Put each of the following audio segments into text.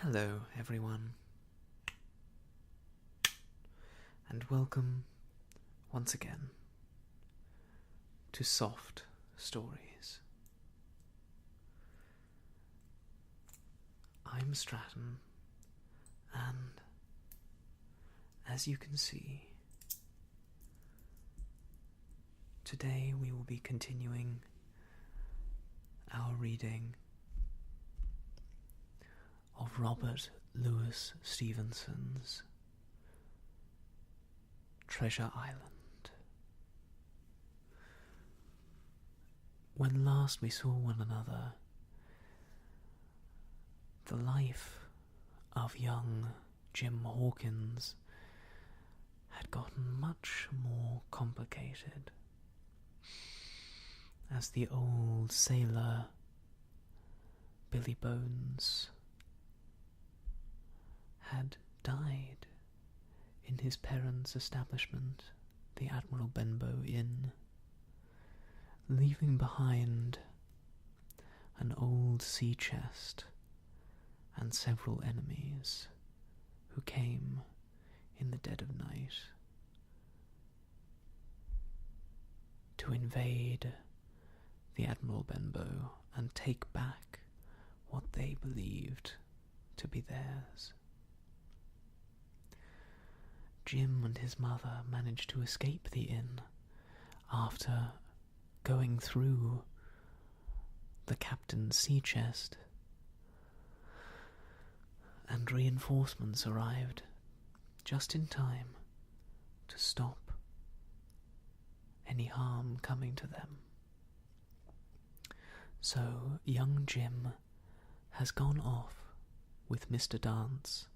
Hello, everyone, and welcome once again to Soft Stories. I'm Stratton, and as you can see, today we will be continuing our reading of Robert Louis Stevenson's Treasure Island. When last we saw one another, the life of young Jim Hawkins had gotten much more complicated, as the old sailor Billy Bones had died in his parents' establishment, the Admiral Benbow Inn, leaving behind an old sea chest and several enemies who came in the dead of night to invade the Admiral Benbow and take back what they believed to be theirs. Jim and his mother managed to escape the inn after going through the captain's sea chest, and reinforcements arrived just in time to stop any harm coming to them. So young Jim has gone off with Mr. Dance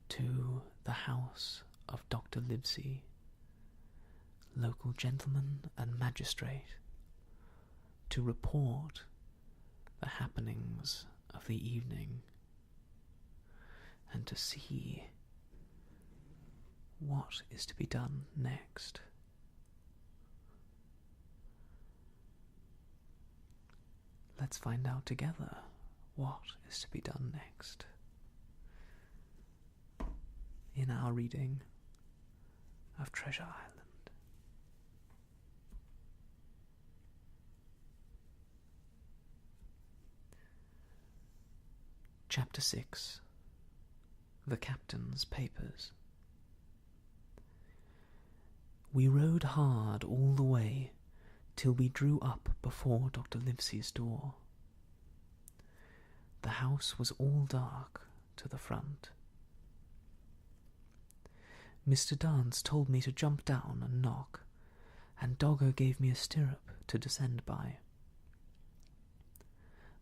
to the house of Dr. Livesey, local gentleman and magistrate, to report the happenings of the evening and to see what is to be done next. Let's find out together what is to be done next in our reading of Treasure Island. Chapter 6. The Captain's Papers. We rode hard all the way till we drew up before Dr. Livesey's door. The house was all dark to the front. Mr. Dance told me to jump down and knock, and Dogger gave me a stirrup to descend by.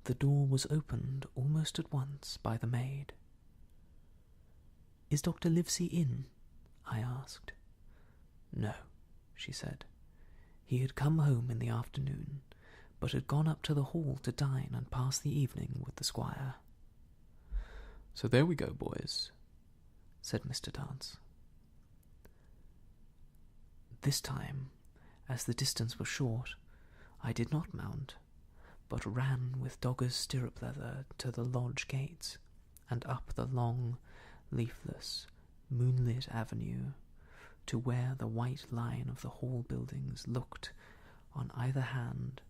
The door was opened almost at once by the maid. "Is Dr. Livesey in?" I asked. "No," she said. "He had come home in the afternoon, but had gone up to the hall to dine and pass the evening with the squire." "So there we go, boys," said Mr. Dance. This time, as the distance was short, I did not mount, but ran with Dogger's stirrup leather to the lodge gates, and up the long, leafless, moonlit avenue, to where the white line of the hall buildings looked on either hand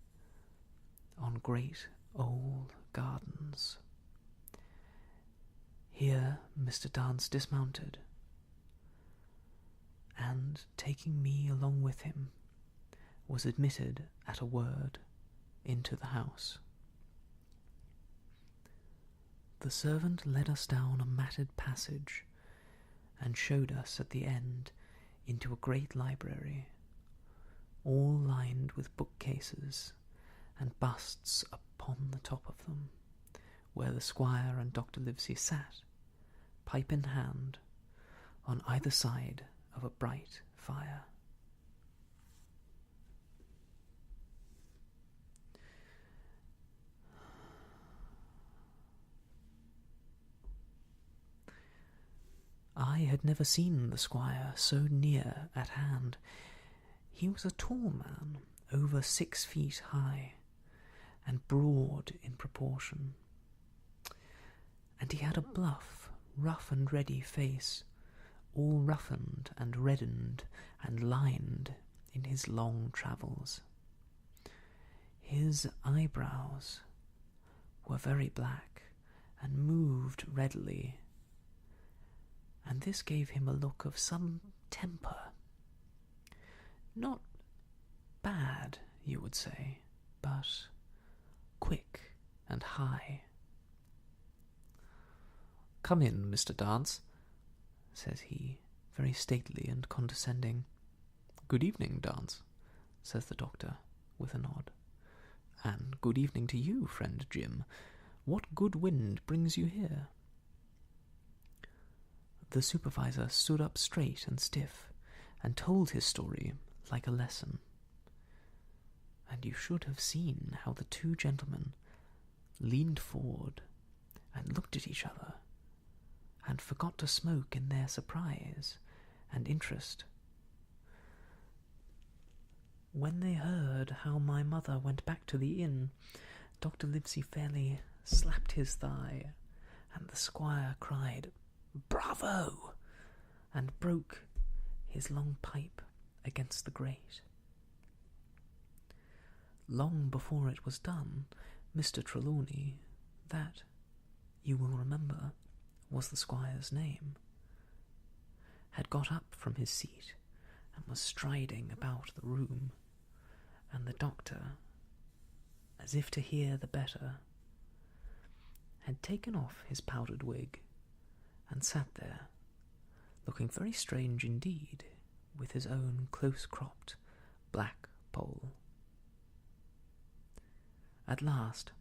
on great old gardens. Here Mr. Dance dismounted, and, taking me along with him, was admitted at a word into the house. The servant led us down a matted passage and showed us at the end into a great library, all lined with bookcases and busts upon the top of them, where the squire and Dr. Livesey sat, pipe in hand, on either side of a bright fire. I had never seen the squire so near at hand. He was a tall man, over 6 feet high, and broad in proportion, and he had a bluff, rough and ready face, all roughened and reddened and lined in his long travels. His eyebrows were very black and moved readily, and this gave him a look of some temper. Not bad, you would say, but quick and high. "Come in, Mr. Dance," says he, very stately and condescending. "Good evening, Dance," says the doctor, with a nod. "And good evening to you, friend Jim. What good wind brings you here?" The supervisor stood up straight and stiff, and told his story like a lesson. And you should have seen how the two gentlemen leaned forward and looked at each other, and forgot to smoke in their surprise and interest. When they heard how my mother went back to the inn, Dr. Livesey fairly slapped his thigh, and the squire cried, "Bravo!" and broke his long pipe against the grate. Long before it was done, Mr. Trelawney, that, you will remember, was the squire's name, had got up from his seat and was striding about the room, and the doctor, as if to hear the better, had taken off his powdered wig and sat there, looking very strange indeed, with his own close-cropped black poll. At last,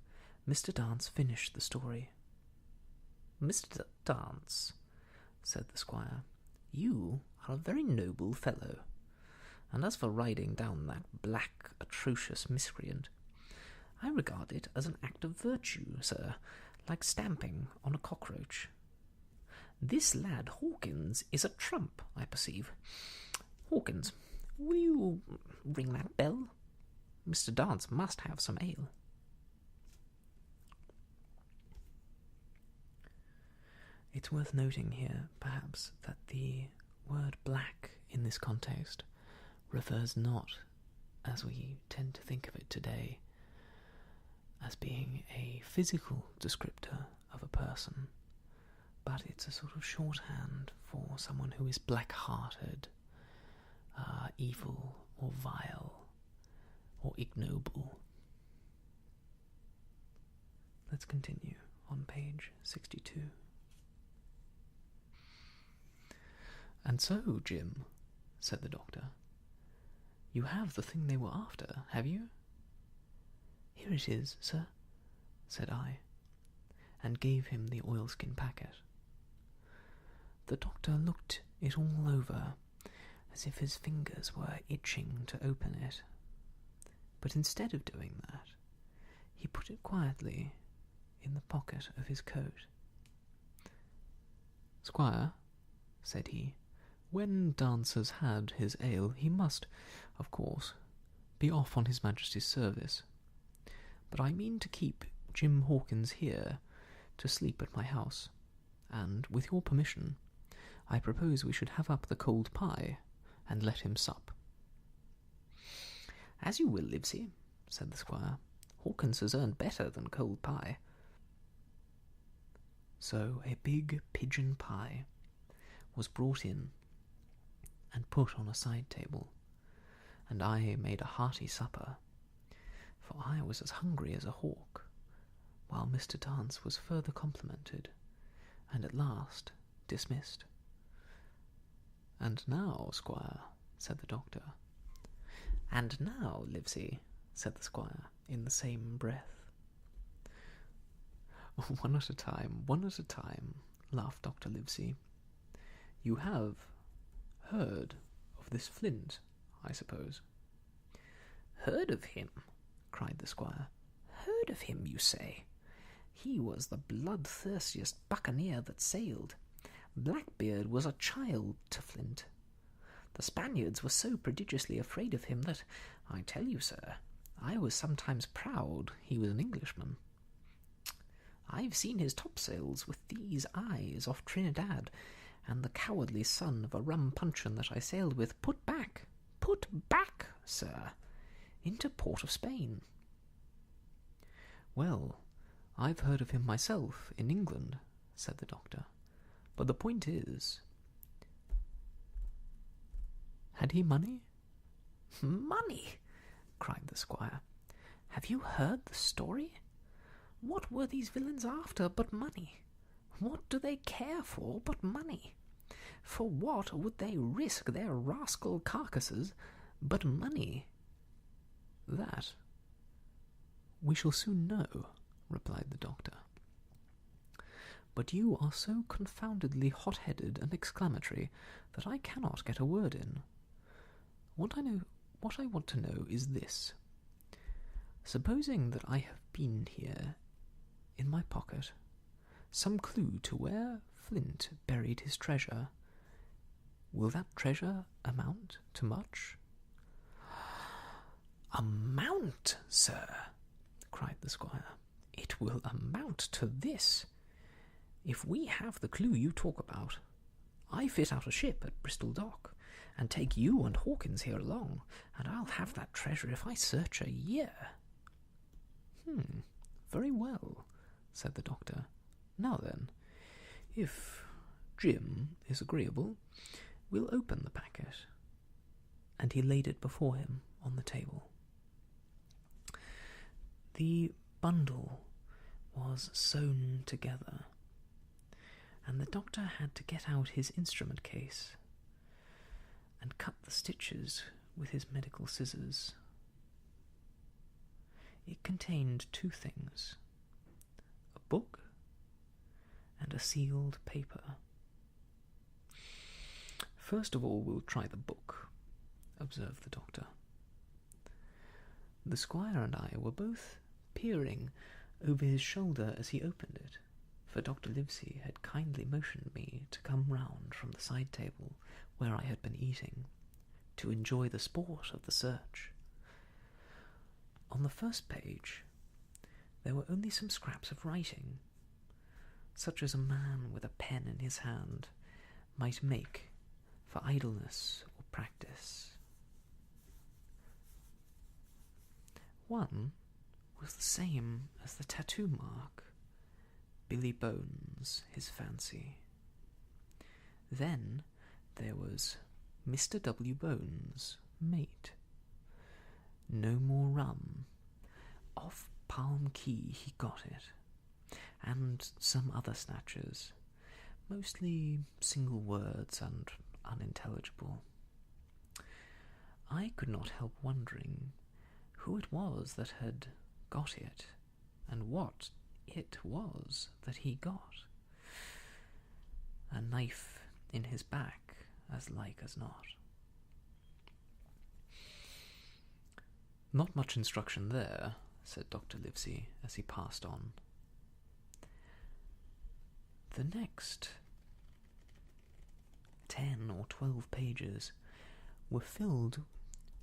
Mr. Dance finished the story. "Mr. Dance," said the squire, "you are a very noble fellow, and as for riding down that black, atrocious miscreant, I regard it as an act of virtue, sir, like stamping on a cockroach. This lad Hawkins is a trump, I perceive. Hawkins, will you ring that bell? Mr. Dance must have some ale." It's worth noting here, perhaps, that the word black in this context refers not, as we tend to think of it today, as being a physical descriptor of a person, but it's a sort of shorthand for someone who is black-hearted, evil or vile or ignoble. Let's continue on page 62. "And so, Jim," said the doctor, "you have the thing they were after, have you?" "Here it is, sir," said I, and gave him the oilskin packet. The doctor looked it all over, as if his fingers were itching to open it, but instead of doing that, he put it quietly in the pocket of his coat. "Squire," said he, "when Dance has had his ale, he must, of course, be off on his Majesty's service. But I mean to keep Jim Hawkins here to sleep at my house, and, with your permission, I propose we should have up the cold pie, and let him sup." "As you will, Livesey," said the squire. "Hawkins has earned better than cold pie." So a big pigeon pie was brought in and put on a side table, and I made a hearty supper, for I was as hungry as a hawk, while Mr. Dance was further complimented, and at last dismissed. "And now, squire," said the doctor. "And now, Livesey," said the squire, in the same breath. One at a time," laughed Dr. Livesey. "You have heard of this Flint, I suppose?" "Heard of him?" cried the squire. "Heard of him, you say? He was the bloodthirstiest buccaneer that sailed. Blackbeard was a child to Flint. The Spaniards were so prodigiously afraid of him that, I tell you, sir, I was sometimes proud he was an Englishman. I've seen his topsails with these eyes off Trinidad, and the cowardly son of a rum puncheon that I sailed with put back, sir, into Port of Spain. Well, I've heard of him myself in England, said the doctor, but the point is, had he money? Money? Cried the squire. Have you heard the story? What were these villains after but money? What do they care for but money? For what would they risk their rascal carcasses but money? That we shall soon know, replied the doctor. But you are so confoundedly hot-headed and exclamatory that I cannot get a word in. What I want to know is this. Supposing that I have been here in my pocket some clue to where Flint buried his treasure, will that treasure amount to much? Amount, sir, cried the squire. It will amount to this. If we have the clue you talk about, I fit out a ship at Bristol Dock, and take you and Hawkins here along, and I'll have that treasure if I search a year. Very well, said the doctor. Now then, if Jim is agreeable, we'll open the packet. And he laid it before him on the table. The bundle was sewn together, and the doctor had to get out his instrument case and cut the stitches with his medical scissors. It contained two things, a book and a sealed paper. First of all, we'll try the book, observed the doctor. The squire and I were both peering over his shoulder as he opened it, for Dr. Livesey had kindly motioned me to come round from the side table where I had been eating, to enjoy the sport of the search. On the first page there were only some scraps of writing, such as a man with a pen in his hand might make for idleness or practice. One was the same as the tattoo mark, Billy Bones, his fancy. Then there was Mr. W. Bones, mate. No more rum. Off Palm Key he got it, and some other snatches, mostly single words and unintelligible. I could not help wondering who it was that had got it, and what it was that he got. A knife in his back, as like as not. Not much instruction there, said Dr. Livesey as he passed on. The next 10 or 12 pages were filled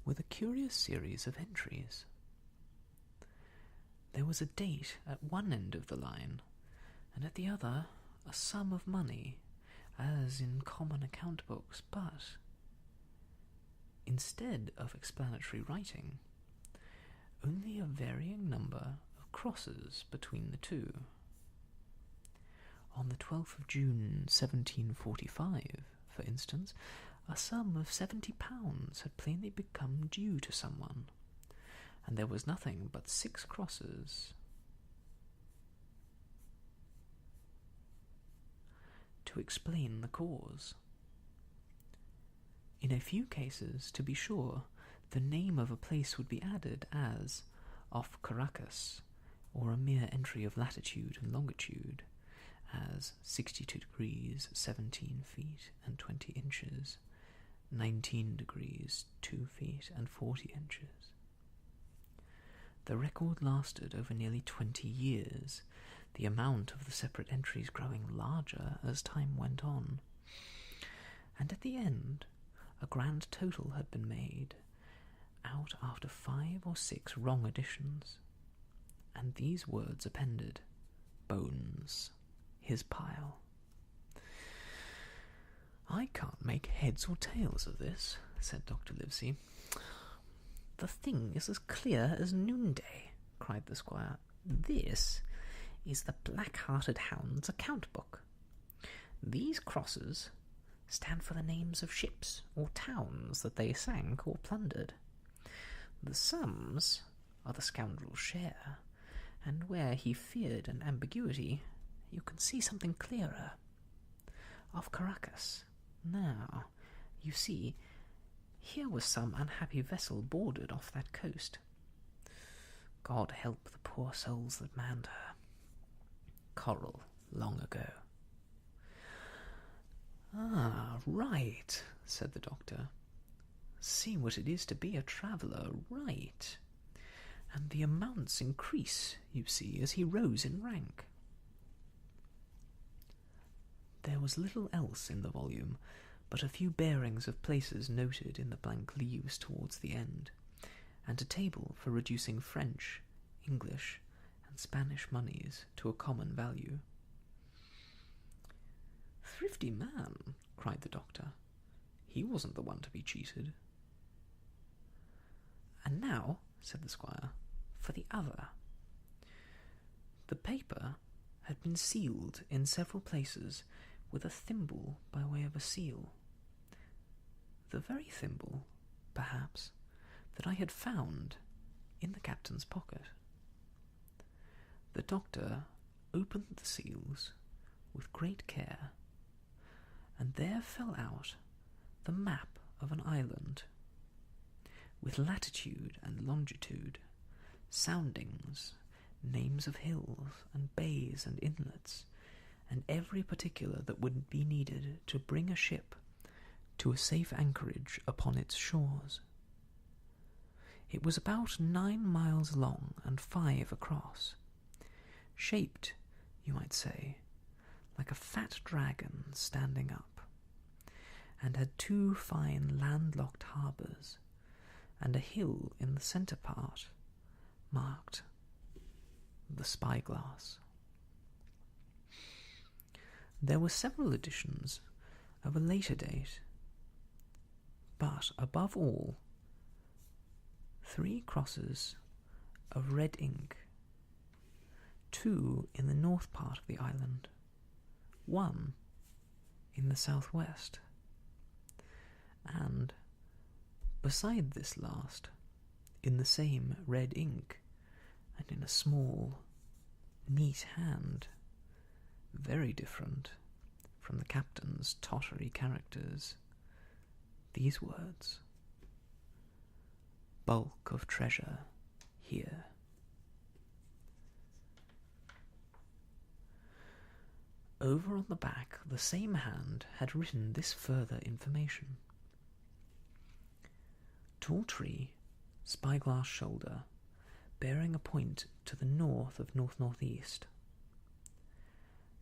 with a curious series of entries. There was a date at one end of the line, and at the other a sum of money, as in common account books, but instead of explanatory writing, only a varying number of crosses between the two. On the 12th of June 1745, for instance, a sum of £70 had plainly become due to someone, and there was nothing but 6 crosses to explain the cause. In a few cases, to be sure, the name of a place would be added as off Caracas, or a mere entry of latitude and longitude, as 62 degrees 17 feet and 20 inches, 19 degrees 2 feet and 40 inches. The record lasted over nearly 20 years, the amount of the separate entries growing larger as time went on, and at the end a grand total had been made out after 5 or 6 wrong additions, and these words appended, bones, his pile. "I can't make heads or tails of this," said Dr. Livesey. "The thing is as clear as noonday," cried the squire. "This is the Black-Hearted Hound's account book. These crosses stand for the names of ships or towns that they sank or plundered. The sums are the scoundrel's share, and where he feared an ambiguity, you can see something clearer. Of Caracas. Now, you see, here was some unhappy vessel boarded off that coast. God help the poor souls that manned her. Coral, long ago." "Ah, right," said the doctor. "See what it is to be a traveller, right. And the amounts increase, you see, as he rose in rank." There was little else in the volume but a few bearings of places noted in the blank leaves towards the end, and a table for reducing French, English, and Spanish moneys to a common value. "Thrifty man," cried the doctor. "He wasn't the one to be cheated." "And now," said the squire, "for the other." The paper had been sealed in several places with a thimble by way of a seal. The very thimble, perhaps, that I had found in the captain's pocket. The doctor opened the seals with great care, and there fell out the map of an island, with latitude and longitude, soundings, names of hills and bays and inlets, and every particular that would be needed to bring a ship to a safe anchorage upon its shores. It was about 9 miles long and 5 across, shaped, you might say, like a fat dragon standing up, and had 2 fine landlocked harbours, and a hill in the centre part, marked the Spyglass. There were several editions of a later date, but above all, 3 crosses of red ink, 2 in the north part of the island, 1 in the southwest, and, beside this last, in the same red ink, and in a small, neat hand, very different from the captain's tottery characters, these words: "Bulk of treasure here." Over on the back, the same hand had written this further information: "Tall tree, Spyglass shoulder, bearing a point to the north of north-northeast.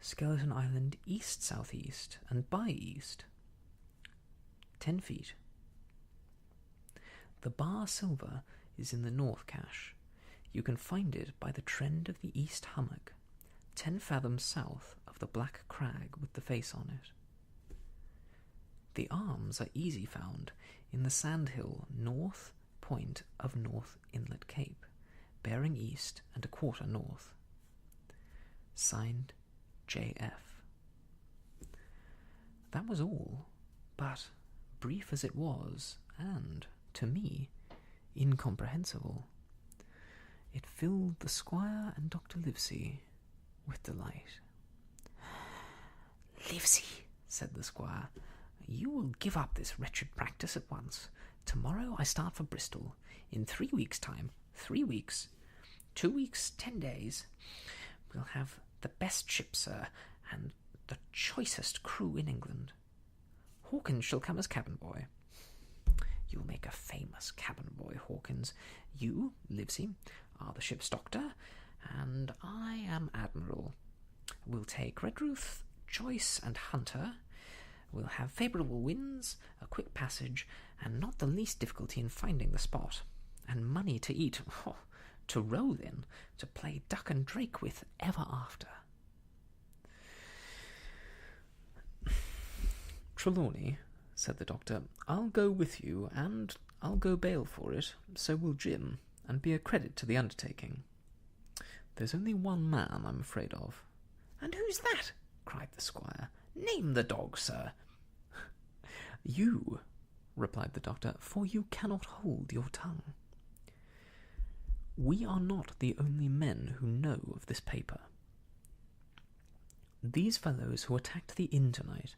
Skeleton Island east-southeast and by east. 10 feet. The bar silver is in the north cache. You can find it by the trend of the east hummock, 10 fathoms south of the black crag with the face on it. The arms are easy found in the sandhill north point of North Inlet Cape, bearing east and a quarter north. Signed, J.F." That was all, but, brief as it was, and, to me, incomprehensible, it filled the squire and Dr. Livesey with delight. "Livesey," said the squire, "you will give up this wretched practice at once. Tomorrow I start for Bristol. In 3 weeks' time, 3 weeks, 2 weeks, 10 days, we'll have the best ship, sir, and the choicest crew in England. Hawkins shall come as cabin boy. You'll make a famous cabin boy, Hawkins. You, Livesey, are the ship's doctor, and I am admiral. We'll take Redruth, Joyce, and Hunter. We'll have favourable winds, a quick passage, and not the least difficulty in finding the spot, and money to eat, to roll in, to play duck and drake with ever after. Trelawney, said the doctor, I'll go with you, and I'll go bail for it, so will Jim, and be a credit to the undertaking. There's only one man I'm afraid of. And who's that? Cried the squire. Name the dog, sir. You, replied the doctor, for you cannot hold your tongue. We are not the only men who know of this paper. These fellows who attacked the inn tonight,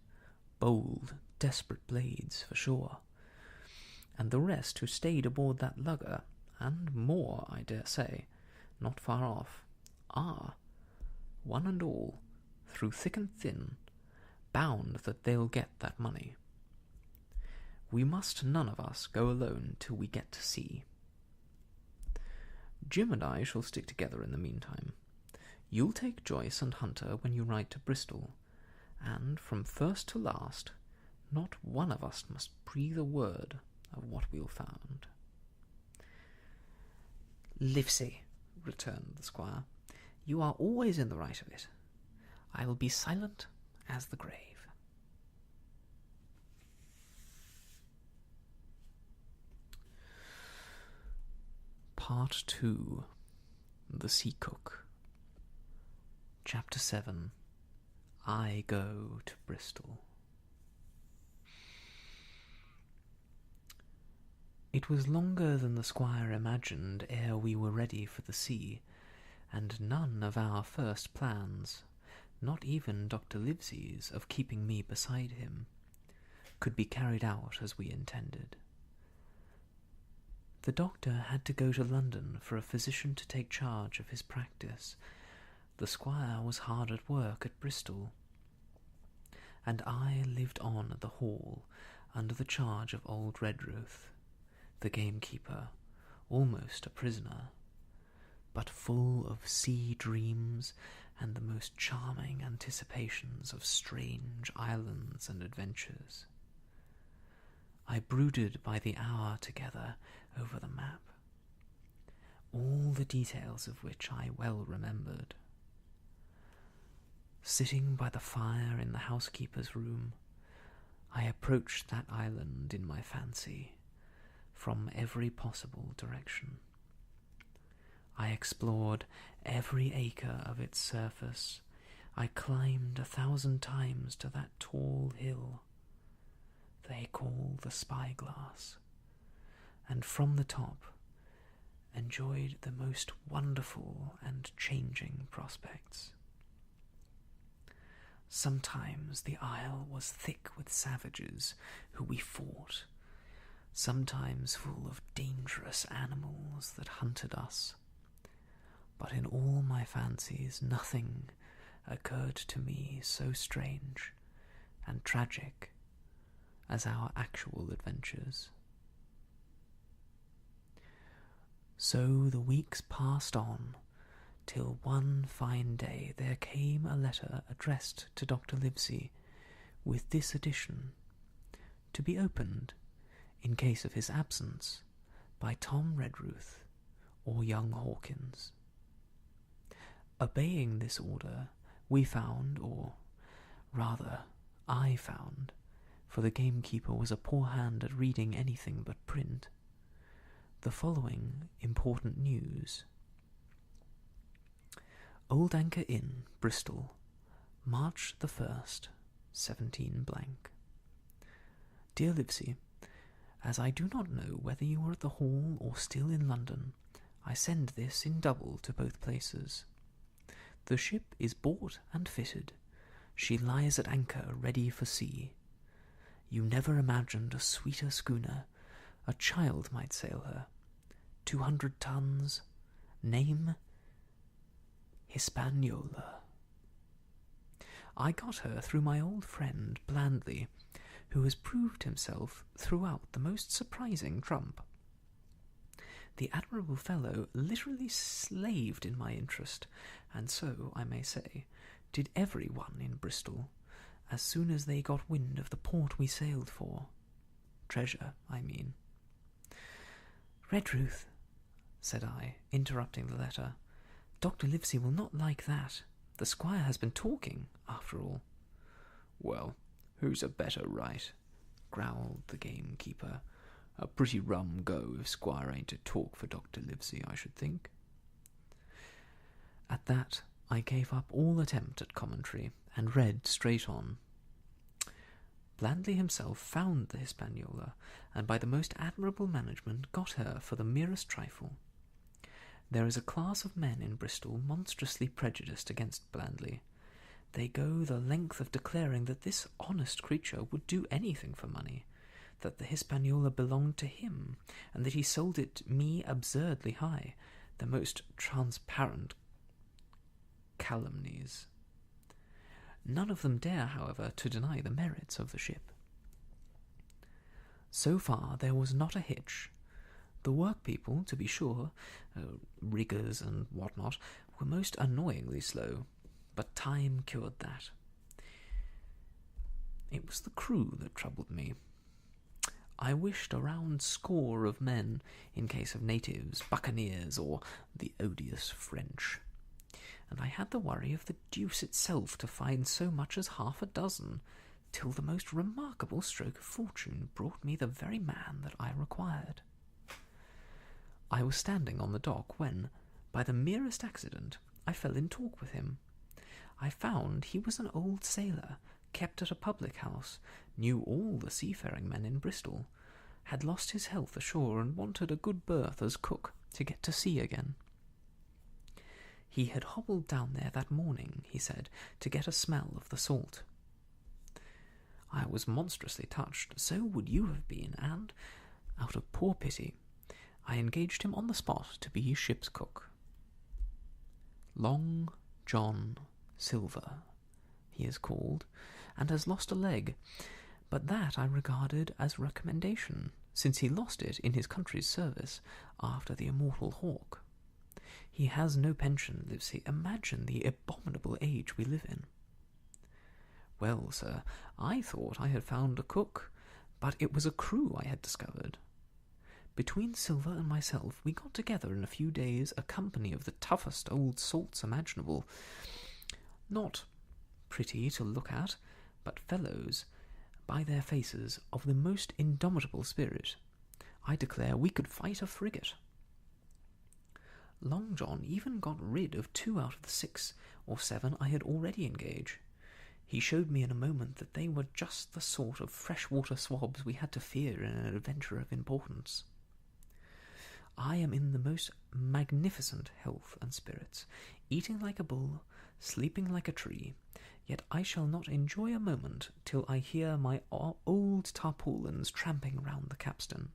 bold, desperate blades for sure, and the rest who stayed aboard that lugger, and more, I dare say, not far off, are, one and all, through thick and thin, bound that they'll get that money. We must none of us go alone till we get to sea. Jim and I shall stick together in the meantime. You'll take Joyce and Hunter when you ride to Bristol, and from first to last, not one of us must breathe a word of what we'll found. Livesey, returned the squire, you are always in the right of it. I will be silent as the grave. Part 2. The Sea Cook. Chapter 7. I Go to Bristol. It was longer than the squire imagined ere we were ready for the sea, and none of our first plans, not even Dr. Livesey's of keeping me beside him, could be carried out as we intended. The doctor had to go to London for a physician to take charge of his practice. The squire was hard at work at Bristol, and I lived on at the Hall under the charge of old Redruth, the gamekeeper, almost a prisoner, but full of sea dreams and the most charming anticipations of strange islands and adventures. I brooded by the hour together over the map, all the details of which I well remembered. Sitting by the fire in the housekeeper's room, I approached that island in my fancy, from every possible direction. I explored every acre of its surface. I climbed 1,000 times to that tall hill they call the Spyglass, and from the top enjoyed the most wonderful and changing prospects. Sometimes the isle was thick with savages who we fought, sometimes full of dangerous animals that hunted us. But in all my fancies nothing occurred to me so strange and tragic as our actual adventures. So the weeks passed on, till one fine day there came a letter addressed to Dr. Livesey, with this addition, to be opened, in case of his absence, by Tom Redruth or young Hawkins. Obeying this order, we found, or rather I found, for the gamekeeper was a poor hand at reading anything but print, the following important news. Old Anchor Inn, Bristol, March the 1st, 17 blank. Dear Livesey, as I do not know whether you are at the Hall or still in London, I send this in double to both places. The ship is bought and fitted. She lies at anchor ready for sea. You never imagined a sweeter schooner. A child might sail her. 200 tons. Name Hispaniola. I got her through my old friend Blandley, who has proved himself throughout the most surprising trump. The admirable fellow literally slaved in my interest, and so, I may say, did every one in Bristol, as soon as they got wind of the port we sailed for. Treasure, I mean. Redruth, said I, interrupting the letter, Dr. Livesey will not like that. The squire has been talking, after all. Well, "Who's a better right?" growled the gamekeeper. "A pretty rum go if Squire ain't to talk for Dr. Livesey, I should think." At that I gave up all attempt at commentary, and read straight on. Blandley himself found the Hispaniola, and by the most admirable management got her for the merest trifle. There is a class of men in Bristol monstrously prejudiced against Blandley. They go the length of declaring that this honest creature would do anything for money, that the Hispaniola belonged to him, and that he sold it me absurdly high, the most transparent calumnies. None of them dare, however, to deny the merits of the ship. So far there was not a hitch. The workpeople, to be sure, riggers and what-not, were most annoyingly slow, but time cured that. It was the crew that troubled me. I wished a round score of men, in case of natives, buccaneers, or the odious French. And I had the worry of the deuce itself to find so much as half a dozen, till the most remarkable stroke of fortune brought me the very man that I required. I was standing on the dock when, by the merest accident, I fell in talk with him. I found he was an old sailor, kept at a public house, knew all the seafaring men in Bristol, had lost his health ashore and wanted a good berth as cook to get to sea again. He had hobbled down there that morning, he said, to get a smell of the salt. I was monstrously touched, so would you have been, and, out of poor pity, I engaged him on the spot to be ship's cook. Long John Silver, he is called, and has lost a leg, but that I regarded as recommendation, since he lost it in his country's service after the immortal Hawk. He has no pension, Livesey. Imagine the abominable age we live in. Well, sir, I thought I had found a cook, but it was a crew I had discovered. Between Silver and myself, we got together in a few days a company of the toughest old salts imaginable. Not pretty to look at, but fellows, by their faces, of the most indomitable spirit. I declare we could fight a frigate. Long John even got rid of 2 out of the 6 or 7 I had already engaged. He showed me in a moment that they were just the sort of freshwater swabs we had to fear in an adventure of importance. I am in the most magnificent health and spirits, eating like a bull, sleeping like a tree, yet I shall not enjoy a moment till I hear my old tarpaulins tramping round the capstan.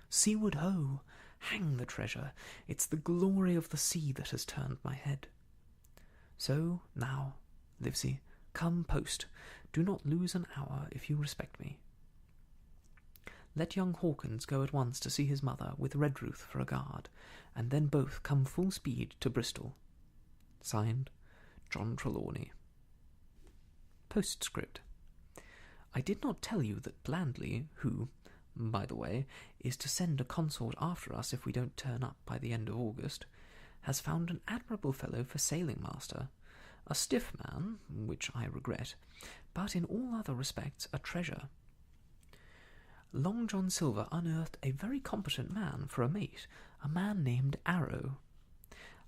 Seaward ho! Hang the treasure! It's the glory of the sea that has turned my head. So, now, Livesey, come post. Do not lose an hour if you respect me. Let young Hawkins go at once to see his mother with Redruth for a guard, and then both come full speed to Bristol. Signed, John Trelawney. Postscript. I did not tell you that Blandley, who, by the way, is to send a consort after us if we don't turn up by the end of August, has found an admirable fellow for sailing master, a stiff man, which I regret, but in all other respects a treasure. Long John Silver unearthed a very competent man for a mate, a man named Arrow.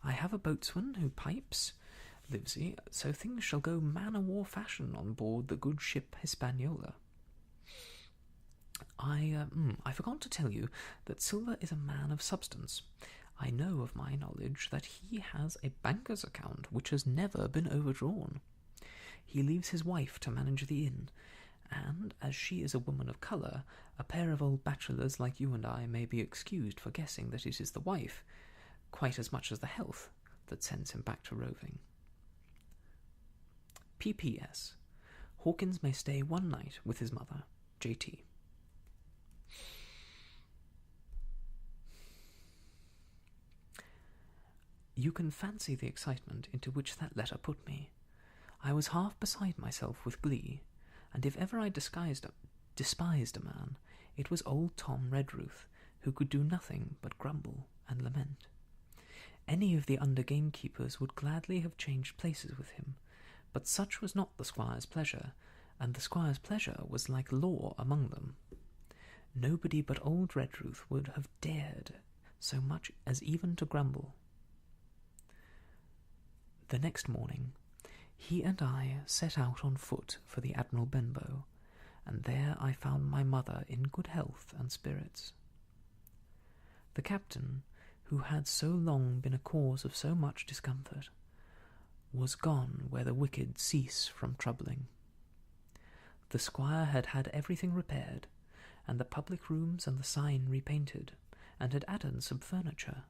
I have a boatswain who pipes, Livesey, so things shall go man-o'-war fashion on board the good ship Hispaniola. I forgot to tell you that Silver is a man of substance. I know of my knowledge that he has a banker's account which has never been overdrawn. He leaves his wife to manage the inn, and, as she is a woman of colour, a pair of old bachelors like you and I may be excused for guessing that it is the wife, quite as much as the health, that sends him back to roving. P.P.S. Hawkins may stay one night with his mother, J.T. You can fancy the excitement into which that letter put me. I was half beside myself with glee, and if ever I despised a man, it was old Tom Redruth, who could do nothing but grumble and lament. Any of the under gamekeepers would gladly have changed places with him, but such was not the squire's pleasure, and the squire's pleasure was like law among them. Nobody but old Redruth would have dared so much as even to grumble. The next morning, he and I set out on foot for the Admiral Benbow, and there I found my mother in good health and spirits. The captain, who had so long been a cause of so much discomfort, was gone where the wicked cease from troubling. The squire had had everything repaired, and the public rooms and the sign repainted, and had added some furniture,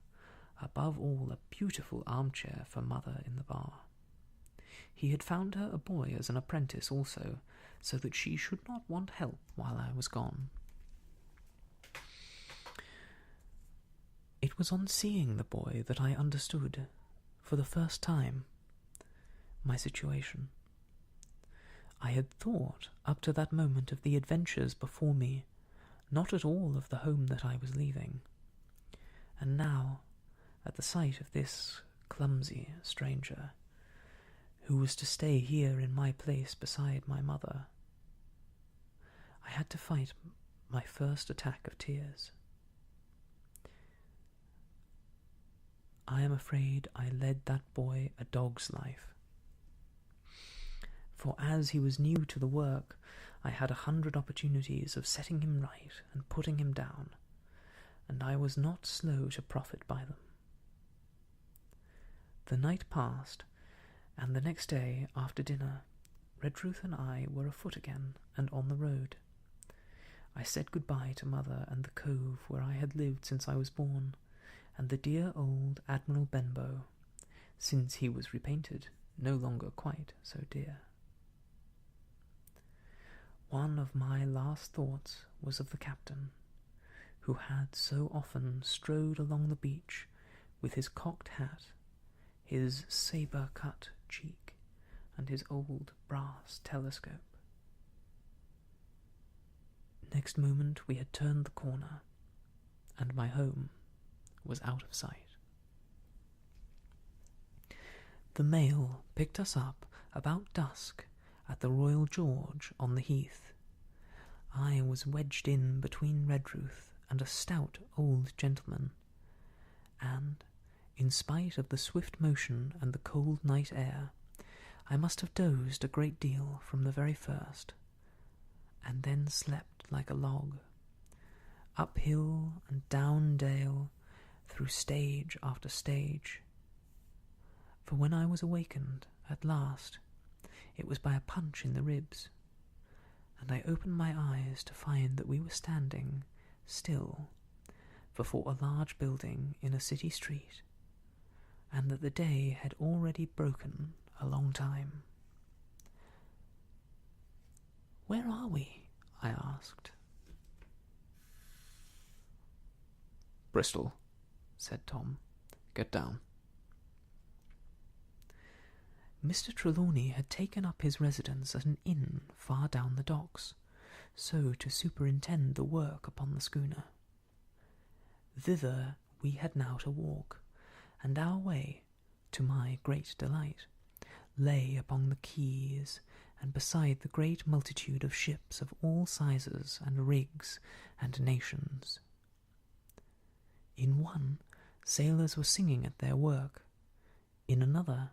above all a beautiful armchair for mother in the bar. He had found her a boy as an apprentice also, so that she should not want help while I was gone. It was on seeing the boy that I understood, for the first time, my situation. I had thought, up to that moment, of the adventures before me, not at all of the home that I was leaving. And now, at the sight of this clumsy stranger, who was to stay here in my place beside my mother, I had to fight my first attack of tears. I am afraid I led that boy a dog's life. For as he was new to the work, I had 100 opportunities of setting him right and putting him down, and I was not slow to profit by them. The night passed, and the next day, after dinner, Redruth and I were afoot again and on the road. I said good-bye to mother and the cove where I had lived since I was born, and the dear old Admiral Benbow, since he was repainted, no longer quite so dear. One of my last thoughts was of the captain, who had so often strode along the beach with his cocked hat, his sabre-cut cheek, and his old brass telescope. Next moment we had turned the corner, and my home was out of sight. The mail picked us up about dusk at the Royal George on the heath. I was wedged in between Redruth and a stout old gentleman, and, in spite of the swift motion and the cold night air, I must have dozed a great deal from the very first, and then slept like a log, up hill and down dale, through stage after stage. For when I was awakened at last, it was by a punch in the ribs, and I opened my eyes to find that we were standing still before a large building in a city street, and that the day had already broken a long time. "Where are we?" I asked. "Bristol," said Tom. "Get down." Mr. Trelawney had taken up his residence at an inn far down the docks, so to superintend the work upon the schooner. Thither we had now to walk, and our way, to my great delight, lay upon the quays and beside the great multitude of ships of all sizes and rigs and nations. In one, sailors were singing at their work, in another,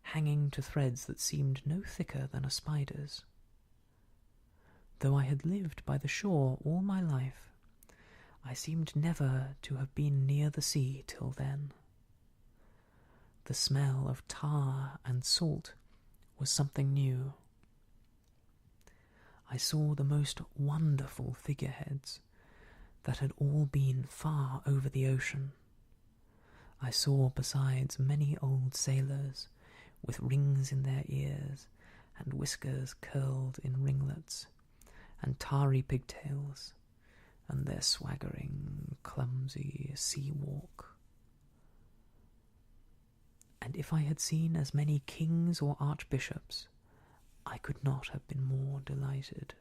hanging to threads that seemed no thicker than a spider's. Though I had lived by the shore all my life, I seemed never to have been near the sea till then. The smell of tar and salt was something new. I saw the most wonderful figureheads that had all been far over the ocean. I saw besides many old sailors with rings in their ears and whiskers curled in ringlets and tarry pigtails, and their swaggering, clumsy sea walk. And if I had seen as many kings or archbishops, I could not have been more delighted.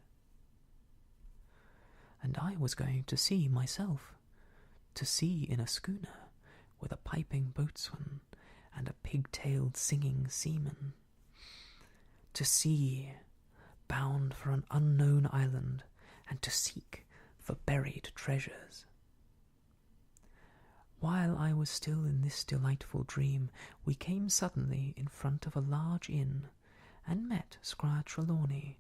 And I was going to sea myself, to sea in a schooner with a piping boatswain and a pig-tailed singing seaman, to sea bound for an unknown island, and to seek for buried treasures. While I was still in this delightful dream, we came suddenly in front of a large inn, and met Squire Trelawney,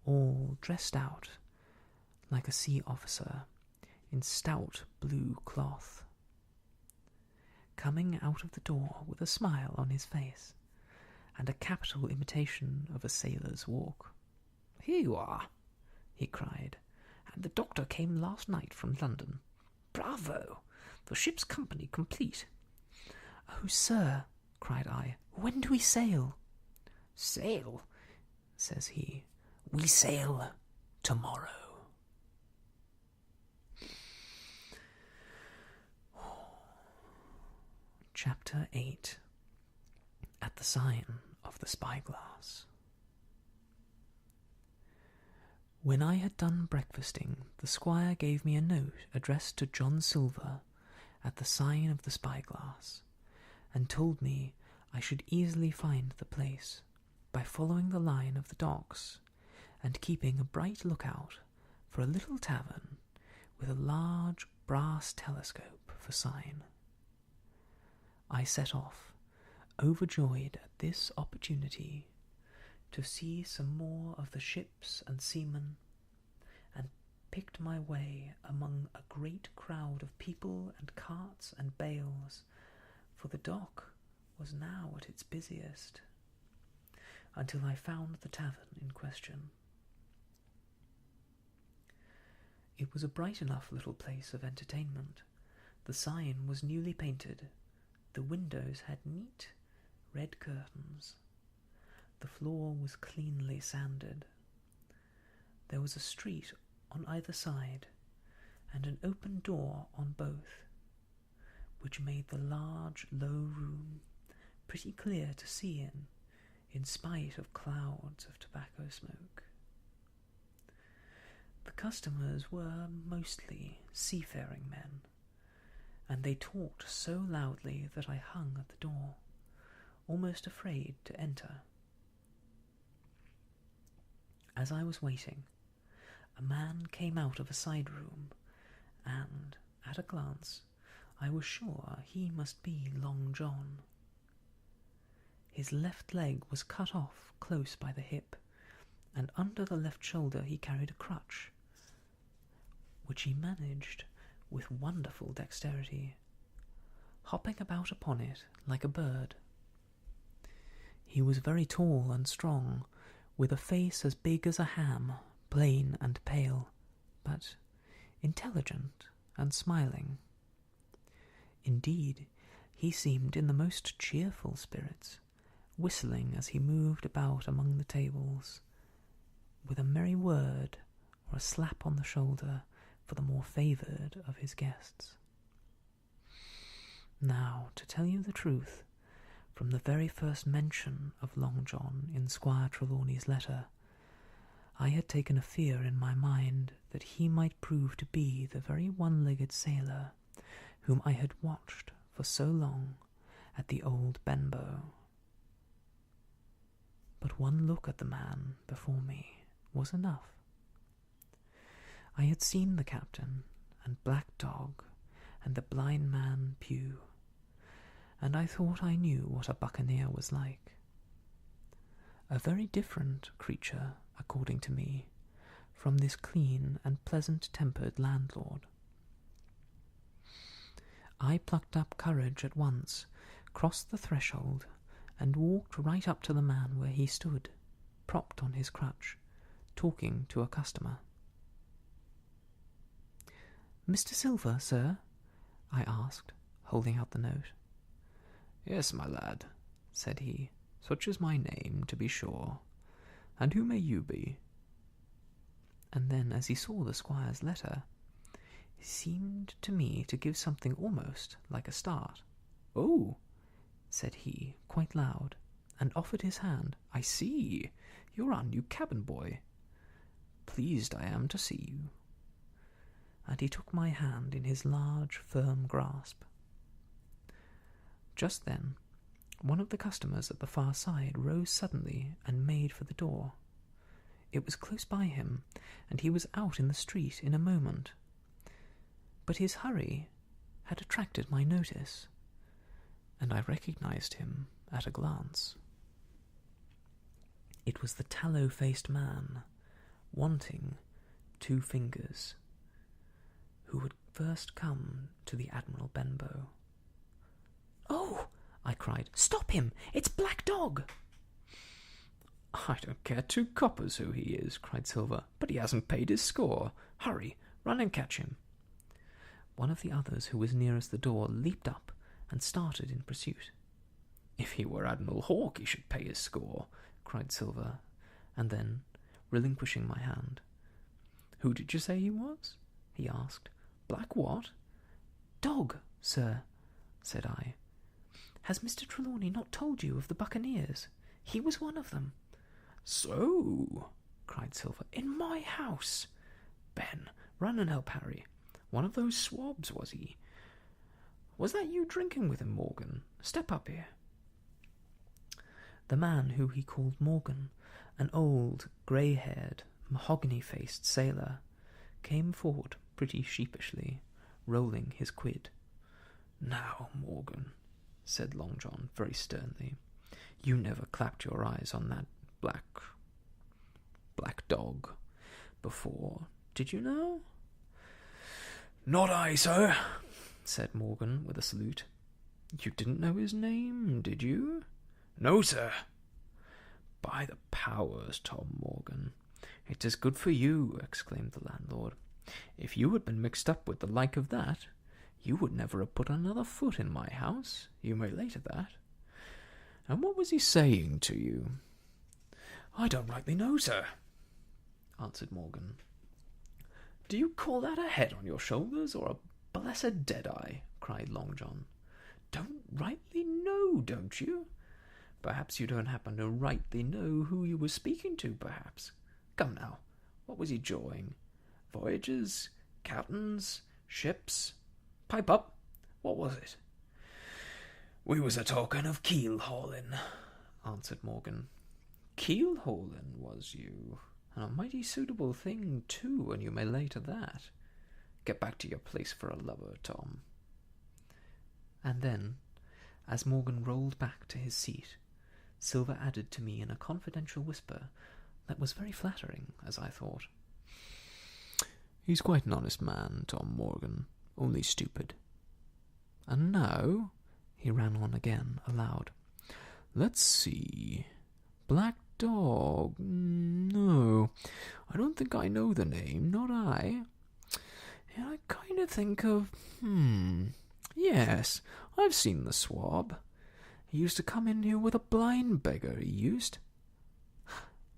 all dressed out like a sea officer, in stout blue cloth, coming out of the door with a smile on his face, and a capital imitation of a sailor's walk. "Here you are," he cried, "and the doctor came last night from London. Bravo! The ship's company complete." "Oh, sir," cried I, "when do we sail?" "Sail?" says he. "We sail tomorrow." Chapter 8. At the Sign of the Spyglass. When I had done breakfasting, the squire gave me a note addressed to John Silver at the Sign of the Spyglass, and told me I should easily find the place by following the line of the docks and keeping a bright lookout for a little tavern with a large brass telescope for sign. I set off, overjoyed at this opportunity to see some more of the ships and seamen, and picked my way among a great crowd of people and carts and bales, for the dock was now at its busiest, until I found the tavern in question. It was a bright enough little place of entertainment. The sign was newly painted. The windows had neat red curtains. The floor was cleanly sanded. There was a street on either side, and an open door on both, which made the large, low room pretty clear to see in spite of clouds of tobacco smoke. The customers were mostly seafaring men, and they talked so loudly that I hung at the door, almost afraid to enter. As I was waiting, a man came out of a side room, and, at a glance, I was sure he must be Long John. His left leg was cut off close by the hip, and under the left shoulder he carried a crutch, which he managed with wonderful dexterity, hopping about upon it like a bird. He was very tall and strong, with a face as big as a ham, plain and pale, but intelligent and smiling. Indeed, he seemed in the most cheerful spirits, whistling as he moved about among the tables, with a merry word or a slap on the shoulder for the more favoured of his guests. Now, to tell you the truth, from the very first mention of Long John in Squire Trelawney's letter, I had taken a fear in my mind that he might prove to be the very one-legged sailor whom I had watched for so long at the old Benbow. But one look at the man before me was enough. I had seen the captain, and Black Dog, and the blind man Pew, and I thought I knew what a buccaneer was like. A very different creature, according to me, from this clean and pleasant-tempered landlord. I plucked up courage at once, crossed the threshold, and walked right up to the man where he stood, propped on his crutch, talking to a customer. "Mr. Silver, sir?" I asked, holding out the note. "Yes, my lad," said he, "such is my name, to be sure. And who may you be?" And then, as he saw the squire's letter, he seemed to me to give something almost like a start. "Oh," said he, quite loud, and offered his hand. "I see. You're our new cabin boy. Pleased I am to see you." And he took my hand in his large, firm grasp. Just then, one of the customers at the far side rose suddenly and made for the door. It was close by him, and he was out in the street in a moment. But his hurry had attracted my notice, and I recognized him at a glance. It was the tallow-faced man, wanting 2 fingers, who had first come to the Admiral Benbow. "Oh!" I cried. "Stop him! It's Black Dog!" "I don't care 2 coppers who he is," cried Silver, "but he hasn't paid his score. Hurry, run and catch him." One of the others who was nearest the door leaped up and started in pursuit. "If he were Admiral Hawke, he should pay his score," cried Silver, and then, relinquishing my hand, "Who did you say he was?" he asked. "Black what?" "Dog, sir," said I. "Has Mr. Trelawney not told you of the buccaneers? He was one of them." "So!" cried Silver. "In my house! Ben, run and help Harry. One of those swabs, was he? Was that you drinking with him, Morgan? Step up here." The man who he called Morgan, an old, grey-haired, mahogany-faced sailor, came forward pretty sheepishly, rolling his quid. "Now, Morgan," said Long John very sternly, "you never clapped your eyes on that black dog before, did you now?" "Not I, sir," said Morgan with a salute. "You didn't know his name, did you?" "No, sir." "By the powers, Tom Morgan, it is good for you," exclaimed the landlord. "If you had been mixed up with the like of that, you would never have put another foot in my house, you may lay to that. And what was he saying to you?" "I don't rightly know, sir," answered Morgan. "Do you call that a head on your shoulders, or a blessed dead-eye?" cried Long John. "Don't rightly know, don't you? Perhaps you don't happen to rightly know who you were speaking to, perhaps. Come now, what was he jawing? Voyages? Captains? Ships? Pipe up, what was it?" "We was a-talking of keel-hauling," answered Morgan. "Keel-hauling, was you? And a mighty suitable thing, too, and you may lay to that. Get back to your place for a lover, Tom." And then, as Morgan rolled back to his seat, Silver added to me in a confidential whisper that was very flattering, as I thought. "He's quite an honest man, Tom Morgan, only stupid. And now," he ran on again, aloud, "let's see. Black Dog? No, I don't think I know the name, not I. And I kind of think of... Yes, I've seen the swab. He used to come in here with a blind beggar, he used."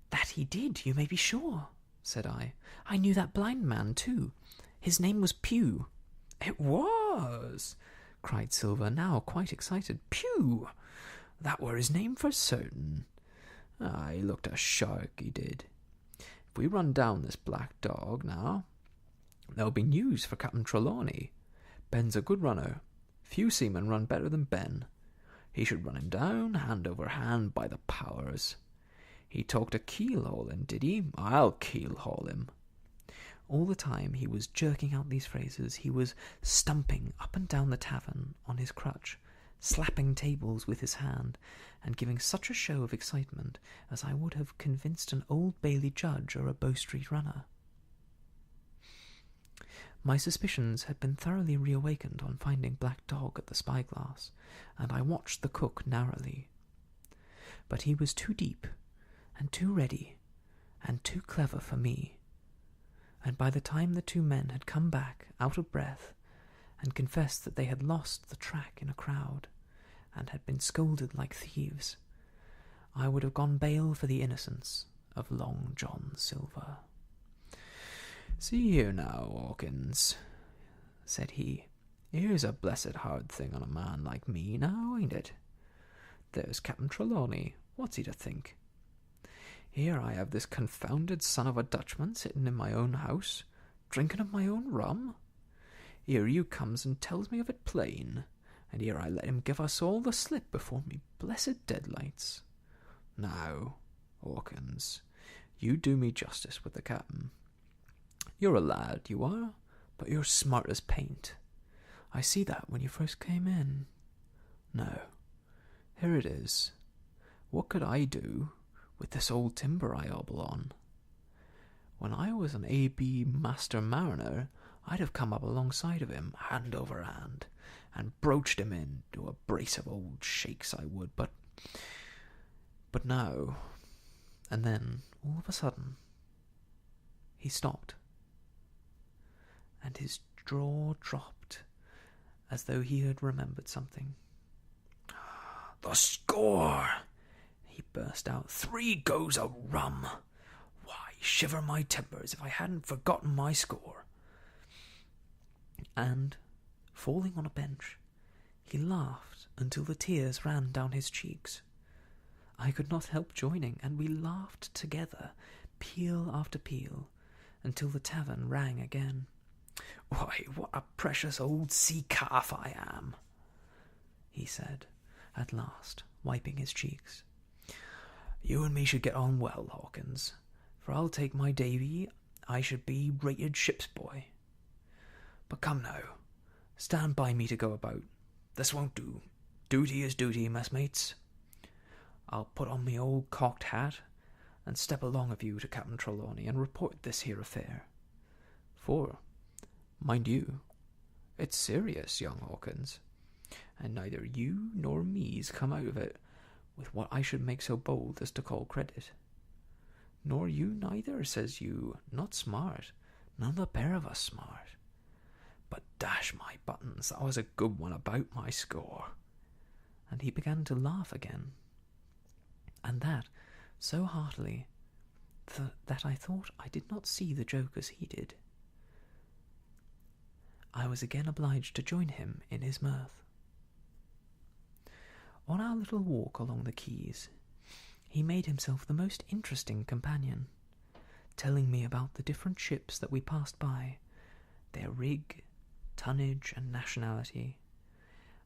"That he did, you may be sure," said I. "I knew that blind man, too. His name was Pew." "It was!" cried Silver, now quite excited. "Pew! That were his name for certain. He looked a shark, he did. If we run down this Black Dog, now, there'll be news for Captain Trelawney. Ben's a good runner. Few seamen run better than Ben. He should run him down, hand over hand, by the powers. He talked of keel-hauling, did he? I'll keel-haul him." All the time he was jerking out these phrases, he was stumping up and down the tavern on his crutch, slapping tables with his hand, and giving such a show of excitement as I would have convinced an Old Bailey judge or a Bow Street runner. My suspicions had been thoroughly reawakened on finding Black Dog at the spyglass, and I watched the cook narrowly. But he was too deep, and too ready, and too clever for me, and by the time the 2 men had come back, out of breath, and confessed that they had lost the track in a crowd, and had been scolded like thieves, I would have gone bail for the innocence of Long John Silver. "See here now, Hawkins," said he. "Here's a blessed hard thing on a man like me, now, ain't it? There's Captain Trelawney. What's he to think? Here I have this confounded son of a Dutchman sitting in my own house, drinking of my own rum. Here you comes and tells me of it plain, and here I let him give us all the slip before me blessed deadlights. Now, Hawkins, You do me justice with the captain. You're a lad, you are, but you're smart as paint. I see that when you first came in. Now, here it is. What could I do with this old timber I hobble on? When I was an A.B. master mariner, I'd have come up alongside of him, hand over hand, and broached him into a brace of old shakes, I would, but now, and then, all of a sudden, he stopped, and his jaw dropped, as though he had remembered something. "The score!" he burst out. "3 goes of rum! Why, shiver my timbers if I hadn't forgotten my score!" And, falling on a bench, he laughed until the tears ran down his cheeks. I could not help joining, and we laughed together, peal after peal, until the tavern rang again. "Why, what a precious old sea calf I am," he said, at last, wiping his cheeks. "You and me should get on well, Hawkins, for I'll take my Davy, I should be rated ship's boy. But come now, stand by me to go about. This won't do. Duty is duty, messmates. I'll put on me old cocked hat and step along of you to Captain Trelawney and report this here affair. For, mind you, it's serious, young Hawkins, and neither you nor me's come out of it with what I should make so bold as to call credit. Nor you neither, says you, not smart, none of the pair of us smart. But dash my buttons, that was a good one about my score." And he began to laugh again, and that so heartily that I thought I did not see the joke as he did. I was again obliged to join him in his mirth. On our little walk along the quays, he made himself the most interesting companion, telling me about the different ships that we passed by, their rig, tonnage, and nationality,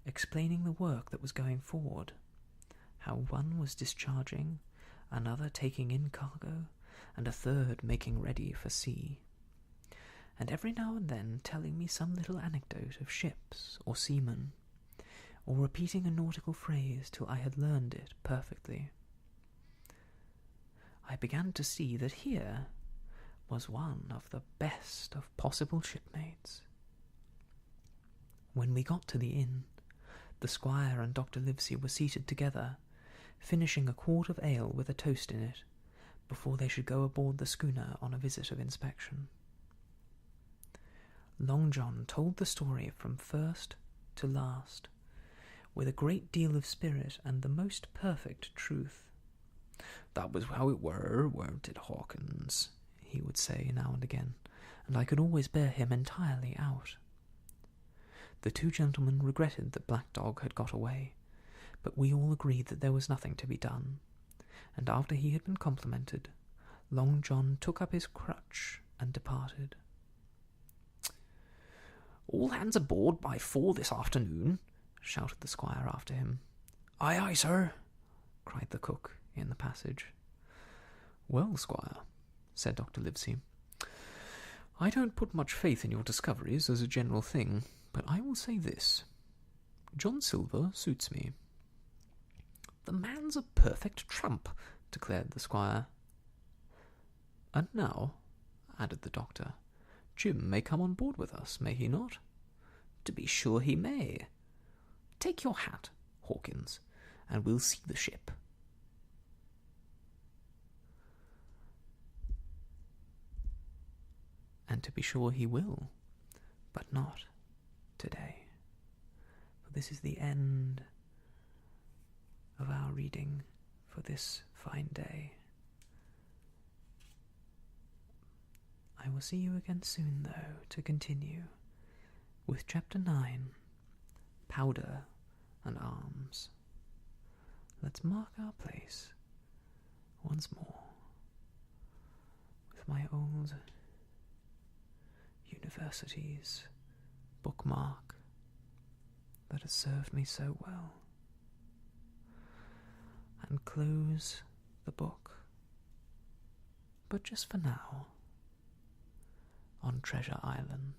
explaining the work that was going forward, how one was discharging, another taking in cargo, and a third making ready for sea, and every now and then telling me some little anecdote of ships or seamen, or repeating a nautical phrase till I had learned it perfectly. I began to see that here was one of the best of possible shipmates. When we got to the inn, the squire and Dr. Livesey were seated together, finishing a quart of ale with a toast in it, before they should go aboard the schooner on a visit of inspection. Long John told the story from first to last, with a great deal of spirit and the most perfect truth. "That was how it were, weren't it, Hawkins?" he would say now and again, and I could always bear him entirely out. The 2 gentlemen regretted that Black Dog had got away, but we all agreed that there was nothing to be done, and after he had been complimented, Long John took up his crutch and departed. "All hands aboard by 4 this afternoon," shouted the squire after him. "Aye, aye, sir," cried the cook in the passage. "Well, squire," said Dr. Livesey, "I don't put much faith in your discoveries as a general thing, but I will say this. John Silver suits me." "The man's a perfect trump," declared the squire. "And now," added the doctor, "Jim may come on board with us, may he not?" "To be sure he may. Take your hat, Hawkins, and we'll see the ship." And to be sure he will, but not today. For this is the end of our reading for this fine day. I will see you again soon, though, to continue with Chapter 9, Powder and Arms. Let's mark our place once more with my old university's bookmark that has served me so well, and close the book but just for now, on Treasure Island.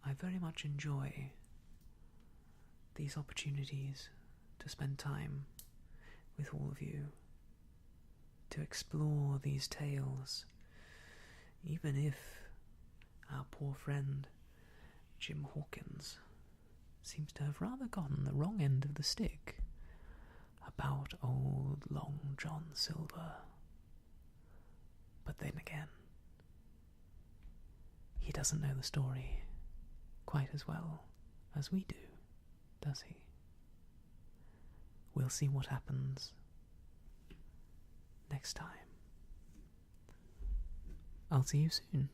I very much enjoy these opportunities to spend time with all of you, to explore these tales, even if our poor friend Jim Hawkins seems to have rather gotten the wrong end of the stick about old Long John Silver. But then again, he doesn't know the story quite as well as we do, does he? We'll see what happens next time. I'll see you soon.